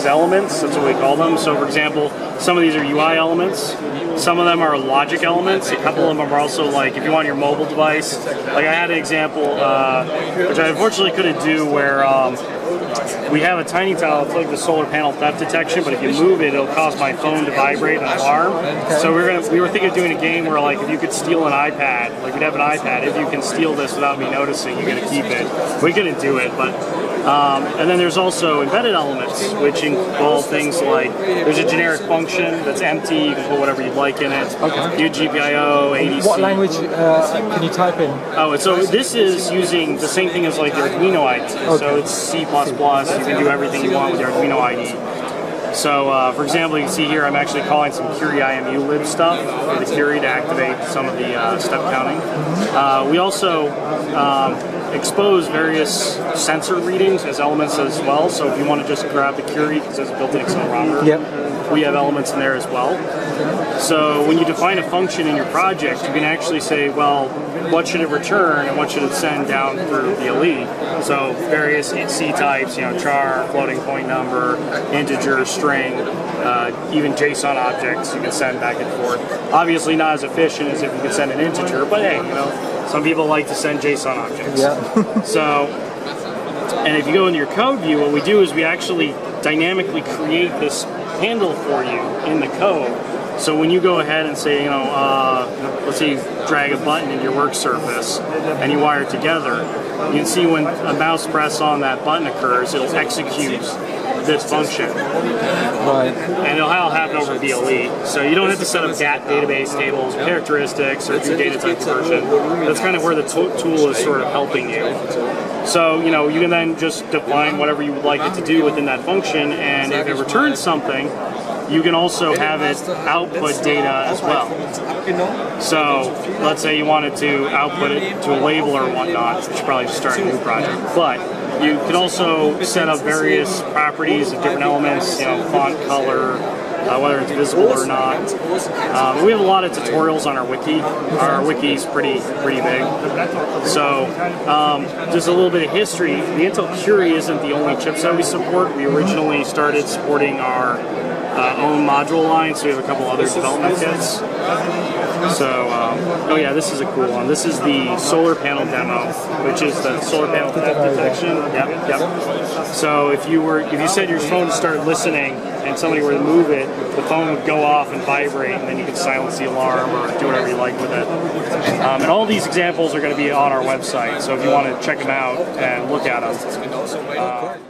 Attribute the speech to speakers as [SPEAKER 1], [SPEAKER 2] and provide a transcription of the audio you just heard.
[SPEAKER 1] uses elements. That's what we call them. So for example, some of these are UI elements. Some of them are logic elements. A couple of them are also like if you want your mobile device. Like I had an example, which I unfortunately couldn't do, where we have a TinyTILE. It's like the solar panel theft detection, but if you move it, it'll cause my phone to vibrate and alarm. So we were thinking of doing a game where, like, if you could steal an iPad, like we'd have an iPad. If you can steal this without me noticing, you're gonna keep it. We couldn't do it, but. And then there's also embedded elements, which involve things like there's a generic function that's empty. You can put whatever you like in it. Okay. GPIO, ADC.
[SPEAKER 2] What language can you type in?
[SPEAKER 1] Oh, so this is using the same thing as like the Arduino IDE. Okay. So it's C++. You can do everything you want with the Arduino IDE. So, for example, you can see here I'm actually calling some Curie IMU lib stuff for the Curie to activate some of the step counting. We also expose various sensor readings as elements as well. So if you want to just grab the Curie, because there's a built-in accelerometer, we have elements in there as well. So when you define a function in your project, you can actually say, well, what should it return and what should it send down through BLE? So various C types, char, floating point number, integer, string, even JSON objects you can send back and forth. Obviously not as efficient as if you could send an integer, but hey, some people like to send JSON objects. Yeah. So, and if you go into your code view, what we do is we actually dynamically create this handle for you in the code. So when you go ahead and say, let's say you drag a button in your work surface and you wire it together, you can see when a mouse press on that button occurs, it'll execute this function.
[SPEAKER 2] Right.
[SPEAKER 1] And it'll happen over BLE. So you don't have to set up database tables, characteristics, or do data type conversion. That's kind of where the tool is sort of helping you. So, you can then just define whatever you would like it to do within that function, and if it returns something, you can also have it output data as well. So, let's say you wanted to output it to a label or whatnot, you should probably just start a new project. But you can also set up various properties of different elements, font color, whether it's visible or not. We have a lot of tutorials on our wiki. Our wiki is pretty big. So just a little bit of history. The Intel Curie isn't the only chipset we support. We originally started supporting our own module line, so we have a couple other development kits. So, oh yeah, this is a cool one. This is the solar panel demo, which is the solar panel theft detection. Yep. So if you set your phone to start listening and somebody were to move it, the phone would go off and vibrate, and then you could silence the alarm or do whatever you like with it. And all these examples are going to be on our website, so if you want to check them out and look at them.